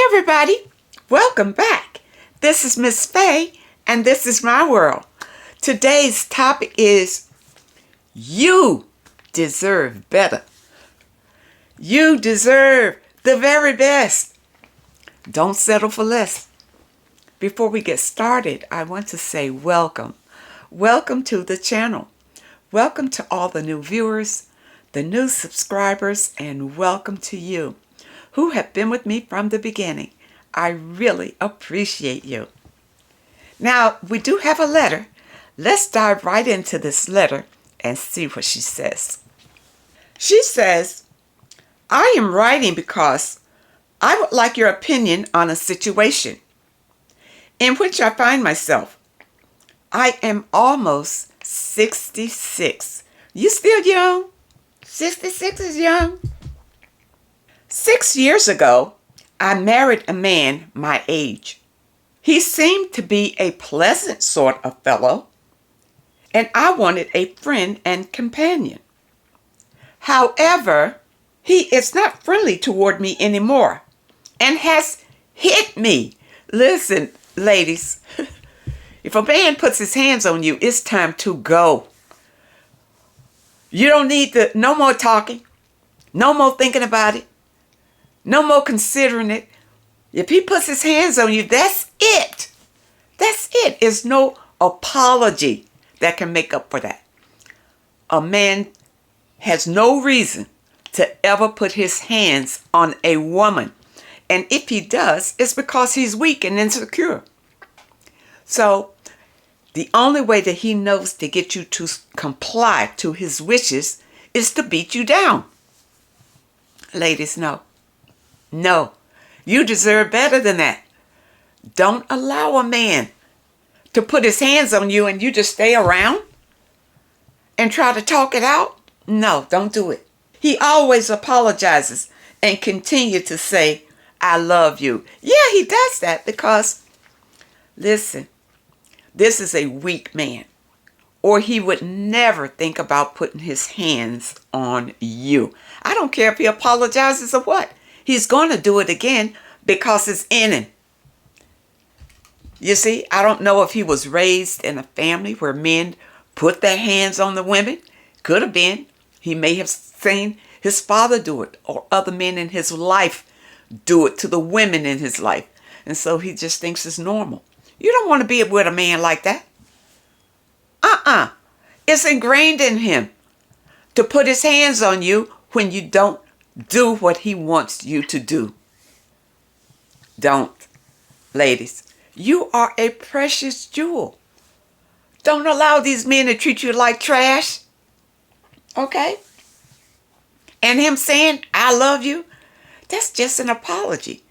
everybody, welcome back. This is Miss Faye, and this is my world. Today's topic is you deserve better. You deserve the very best. Don't settle for less. Before we get started, I want to say welcome. Welcome to the channel. Welcome to all the new viewers, the new subscribers, and welcome to you who have been with me from the beginning. I really appreciate you. Now, we do have a letter. Let's dive right into this letter and see what she says. She says, I am writing because I would like your opinion on a situation in which I find myself. I am almost 66. You still young? 66 is young. 6 years ago, I married a man my age. He seemed to be a pleasant sort of fellow, and I wanted a friend and companion. However, he is not friendly toward me anymore and has hit me. Listen, ladies, if a man puts his hands on you, it's time to go. You don't need no more talking, no more thinking about it, no more considering it. If he puts his hands on you, that's it. That's it. There's no apology that can make up for that. A man has no reason to ever put his hands on a woman. And if he does, it's because he's weak and insecure. So the only way that he knows to get you to comply to his wishes is to beat you down. Ladies, no. No. You deserve better than that. Don't allow a man to put his hands on you and you just stay around and try to talk it out. No, don't do it. He always apologizes and continue to say, I love you. Yeah, he does that because, listen, this is a weak man, or he would never think about putting his hands on you. I don't care if he apologizes or what. He's going to do it again because it's in him. You see, I don't know if he was raised in a family where men put their hands on the women. Could have been. He may have seen his father do it or other men in his life do it to the women in his life. And so he just thinks it's normal. You don't want to be with a man like that. It's ingrained in him to put his hands on you when you don't do what he wants you to do. Don't. Ladies, you are a precious jewel. Don't allow these men to treat you like trash. Okay? And him saying, I love you, that's just an apology.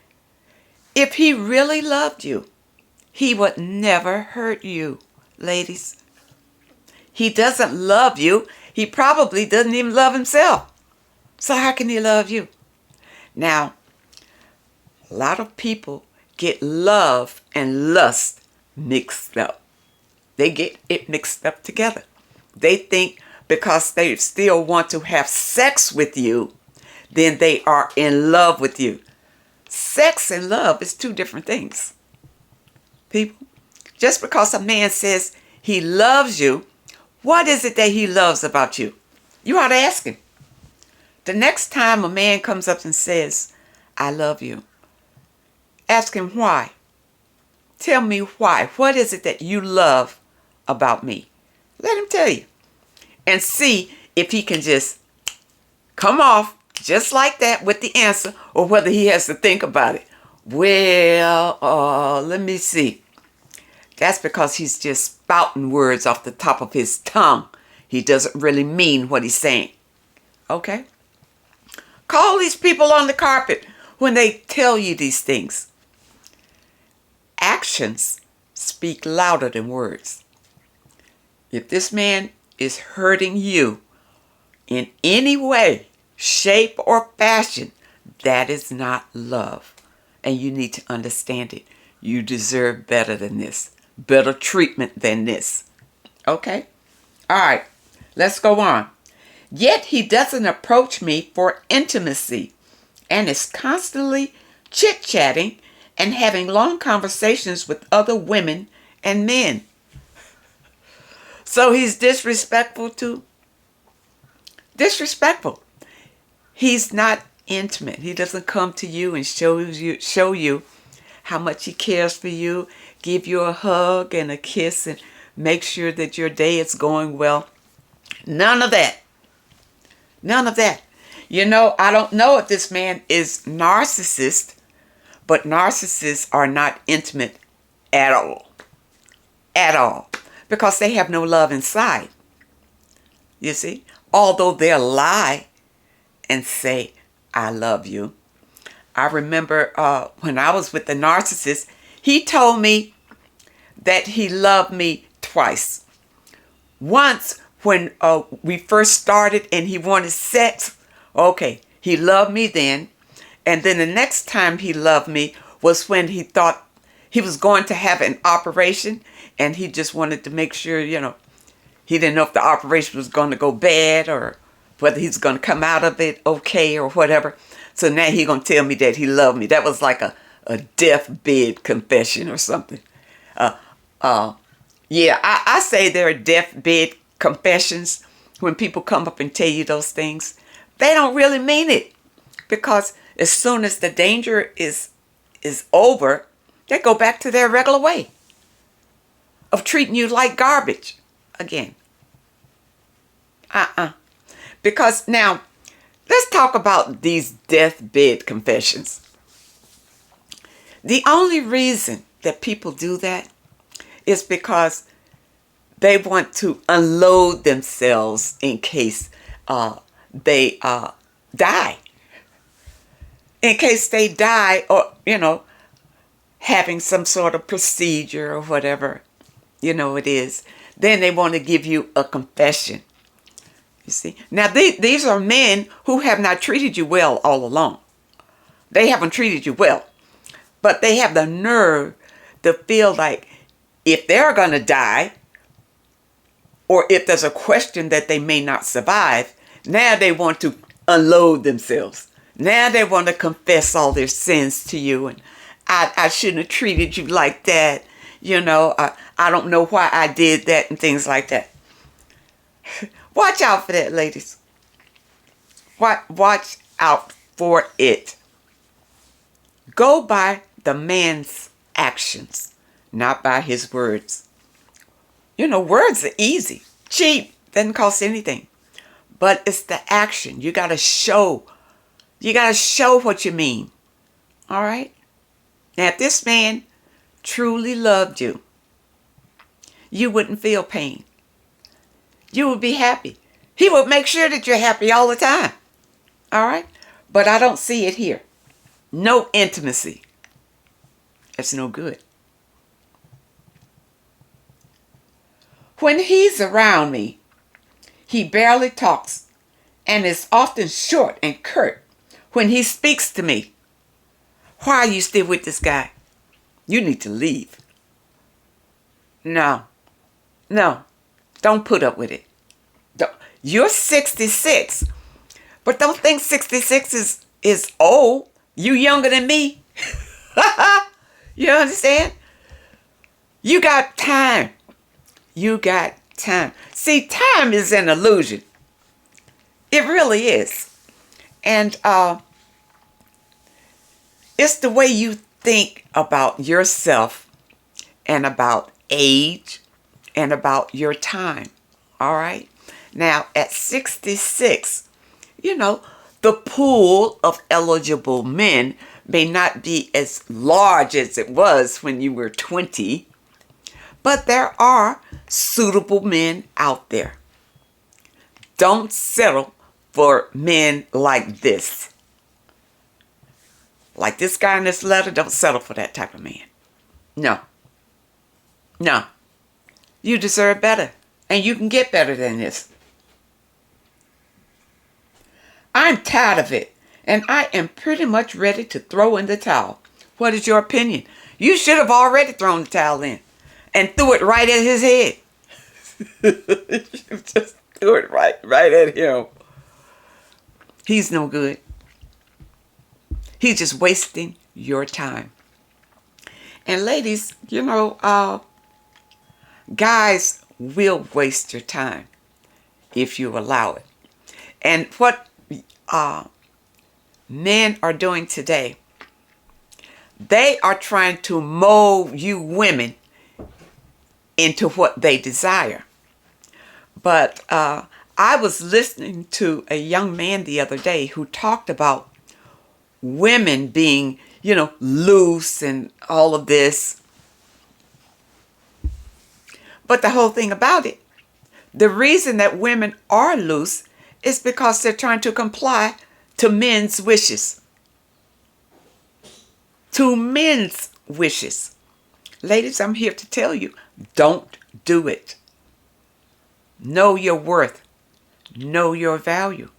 If he really loved you, he would never hurt you, ladies. He doesn't love you. He probably doesn't even love himself. So how can he love you? Now, a lot of people get love and lust mixed up. They get it mixed up together. They think because they still want to have sex with you, then they are in love with you. Sex and love is two different things. People, just because a man says he loves you, what is it that he loves about you? You ought to ask him. The next time a man comes up and says, I love you, ask him why. Tell me why. What is it that you love about me? Let him tell you. And see if he can just come off just like that with the answer, or whether he has to think about it. Well, let me see. That's because he's just spouting words off the top of his tongue. He doesn't really mean what he's saying. Okay? Call these people on the carpet when they tell you these things. Actions speak louder than words. If this man is hurting you in any way, shape, or fashion, that is not love. And you need to understand it. You deserve better than this. Better treatment than this. Okay? All right. Let's go on. Yet he doesn't approach me for intimacy and is constantly chit-chatting and having long conversations with other women and men. So he's disrespectful. He's not intimate. He doesn't come to you and show you how much he cares for you, give you a hug and a kiss, and make sure that your day is going well. None of that. None of that. You know, I don't know if this man is narcissist, but narcissists are not intimate at all. At all. Because they have no love inside. You see? Although they'll lie and say, I love you. I remember when I was with the narcissist, he told me that he loved me twice. Once when we first started and he wanted sex, okay, he loved me then. And then the next time he loved me was when he thought he was going to have an operation, and he just wanted to make sure, you know, he didn't know if the operation was going to go bad or whether he's going to come out of it okay or whatever. So now he's going to tell me that he loved me. That was like a deathbed confession or something. Yeah, I say there are deathbed confessions when people come up and tell you those things. They don't really mean it, because as soon as the danger is over, they go back to their regular way of treating you like garbage again. Because now, let's talk about these deathbed confessions. The only reason that people do that is because they want to unload themselves in case they die. In case they die, or, you know, having some sort of procedure or whatever, you know, it is. Then they want to give you a confession. You see? Now, these are men who have not treated you well all along. They haven't treated you well. But they have the nerve to feel like if they're going to die, or if there's a question that they may not survive, now they want to unload themselves. Now they want to confess all their sins to you. And I shouldn't have treated you like that. You know, I don't know why I did that and things like that. Watch out for that, ladies. Watch out for it. Go by the man's actions, not by his words. You know, words are easy, cheap, doesn't cost anything. But it's the action. You got to show. You got to show what you mean. All right? Now, if this man truly loved you, you wouldn't feel pain. You would be happy. He would make sure that you're happy all the time. All right? But I don't see it here. No intimacy. That's no good. When he's around me, he barely talks and is often short and curt when he speaks to me. Why are you still with this guy? You need to leave. No. Don't put up with it. You're 66, but don't think 66 is old. You younger than me. You understand? You got time. You got time. See, time is an illusion. It really is. And it's the way you think about yourself and about age and about your time. All right? Now, at 66, you know, the pool of eligible men may not be as large as it was when you were 20, but there are suitable men out there. Don't settle for men like this. Like this guy in this letter, don't settle for that type of man. No. You deserve better, and you can get better than this. I'm tired of it, and I am pretty much ready to throw in the towel. What is your opinion? You should have already thrown the towel in and threw it right at his head. Just threw it right at him. He's no good. He's just wasting your time. And ladies, guys will waste your time if you allow it. And what men are doing today, they are trying to mold you women into what they desire. But I was listening to a young man the other day who talked about women being, loose and all of this. But the whole thing about it, the reason that women are loose is because they're trying to comply to men's wishes. To men's wishes. Ladies, I'm here to tell you, don't do it. Know your worth. Know your value.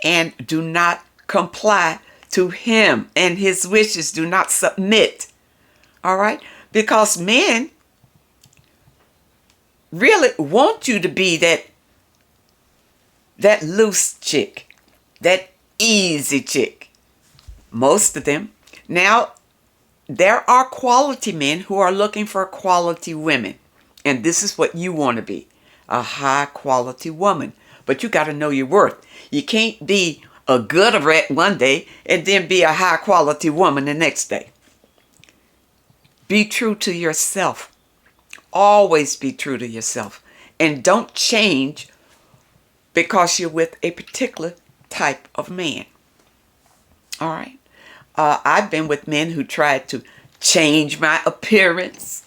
And do not comply to him and his wishes. Do not submit. All right? Because men really want you to be that loose chick, that easy chick. Most of them. Now, there are quality men who are looking for quality women. And this is what you want to be, a high quality woman. But you got to know your worth. You can't be a gutter rat one day and then be a high quality woman the next day. Be true to yourself. Always be true to yourself. And don't change because you're with a particular type of man. All right? I've been with men who tried to change my appearance,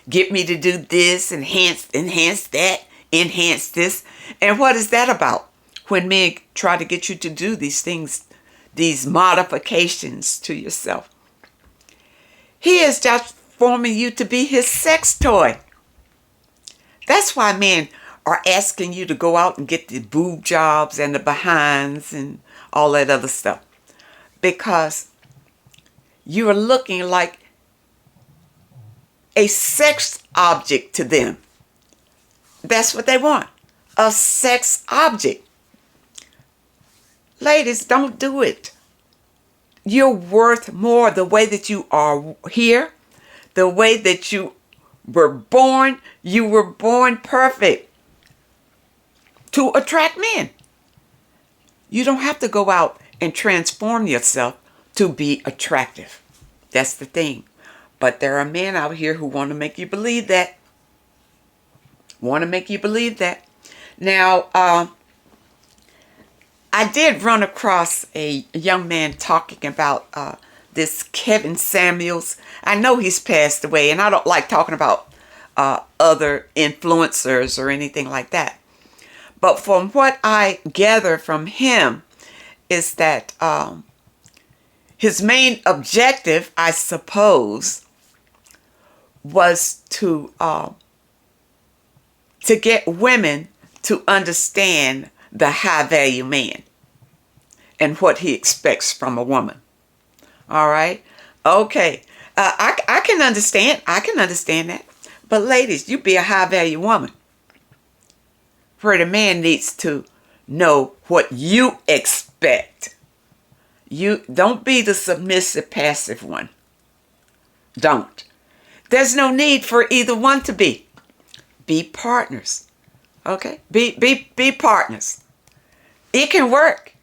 get me to do this, enhance that, enhance this. And what is that about? When men try to get you to do these things, these modifications to yourself. He is just forming you to be his sex toy. That's why men are asking you to go out and get the boob jobs and the behinds and all that other stuff. Because you are looking like a sex object to them. That's what they want. A sex object. Ladies, don't do it. You're worth more the way that you are here, the way that you were born. You were born perfect to attract men. You don't have to go out and transform yourself to be attractive. That's the thing. But there are men out here who want to make you believe that. Now, I did run across a young man talking about this Kevin Samuels. I know he's passed away, and I don't like talking about other influencers or anything like that. But from what I gather from him is that his main objective, I suppose, was to get women to understand the high value man and what he expects from a woman. All right. Okay. I can understand. I can understand that. But ladies, you be a high value woman. Where the man needs to know what you expect. You don't be the submissive, passive one. Don't. There's no need for either one to be. Be partners. Okay? Be partners. It can work.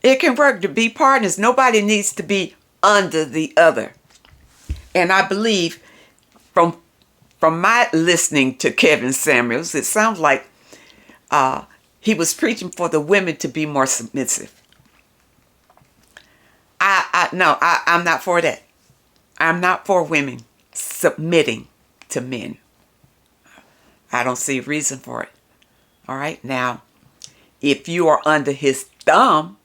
It can work to be partners. Nobody needs to be under the other. And I believe from my listening to Kevin Samuels, it sounds like he was preaching for the women to be more submissive. No, I'm not for that. I'm not for women submitting to men. I don't see a reason for it. All right. Now, if you are under his thumb,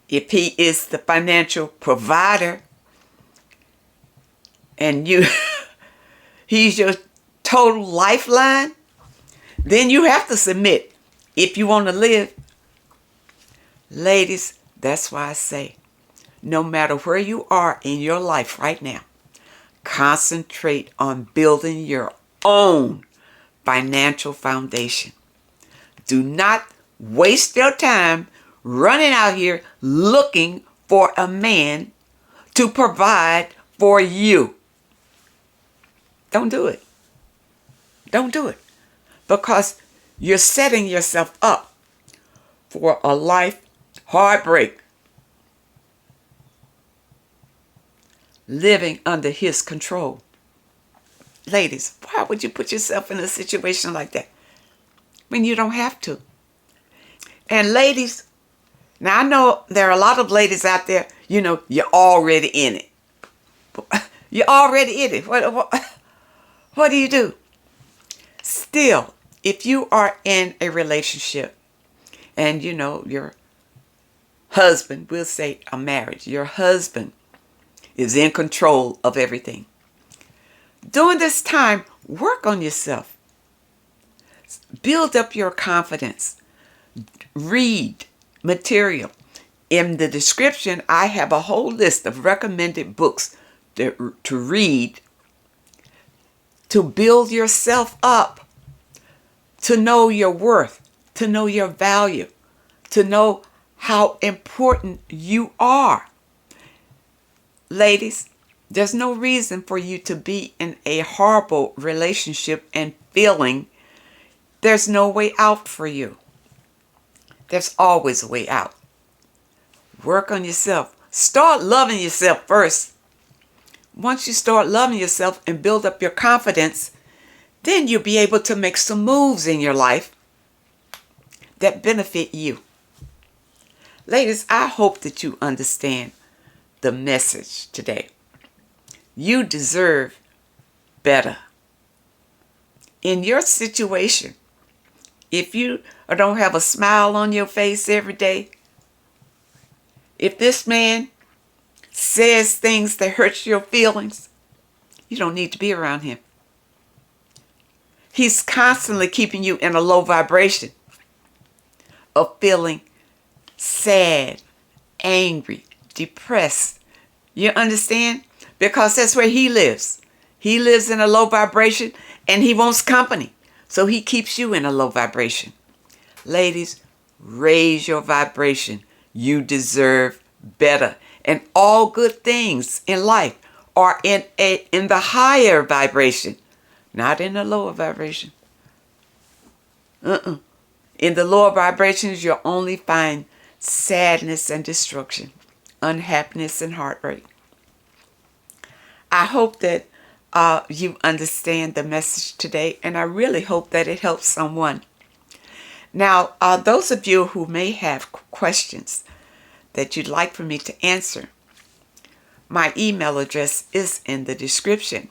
if he is the financial provider and he's your total lifeline, then you have to submit if you want to live. Ladies, that's why I say, no matter where you are in your life right now, concentrate on building your own financial foundation. Do not waste your time running out here looking for a man to provide for you. Don't do it. Don't do it. Because you're setting yourself up for a life heartbreak. Living under his control. Ladies, why would you put yourself in a situation like that when you don't have to? And ladies, now I know there are a lot of ladies out there, you're already in it. You're already in it. What do you do? Still, if you are in a relationship and your husband, we'll say a marriage, your husband is in control of everything. During this time, work on yourself. Build up your confidence. Read material. In the description, I have a whole list of recommended books to read to build yourself up, to know your worth, to know your value, to know how important you are. Ladies, there's no reason for you to be in a horrible relationship and feeling there's no way out for you. There's always a way out. Work on yourself. Start loving yourself first. Once you start loving yourself and build up your confidence, then you'll be able to make some moves in your life that benefit you. Ladies, I hope that you understand the message today. You deserve better. In your situation, if you don't have a smile on your face every day, if this man says things that hurt your feelings, you don't need to be around him. He's constantly keeping you in a low vibration of feeling sad, angry, depressed. You understand? Because that's where he lives. He lives in a low vibration and he wants company. So he keeps you in a low vibration. Ladies, raise your vibration. You deserve better. And all good things in life are in the higher vibration, not in the lower vibration. In the lower vibrations, you'll only find sadness and destruction, unhappiness and heartbreak. I hope that you understand the message today, and I really hope that it helps someone. Now, those of you who may have questions that you'd like for me to answer, my email address is in the description.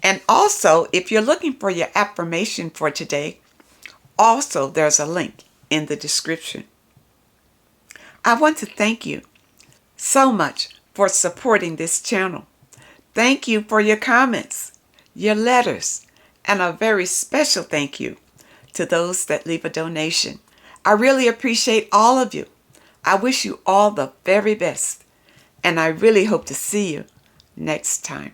And also, if you're looking for your affirmation for today, also there's a link in the description. I want to thank you so much for supporting this channel. Thank you for your comments, your letters, and a very special thank you to those that leave a donation. I really appreciate all of you. I wish you all the very best, and I really hope to see you next time.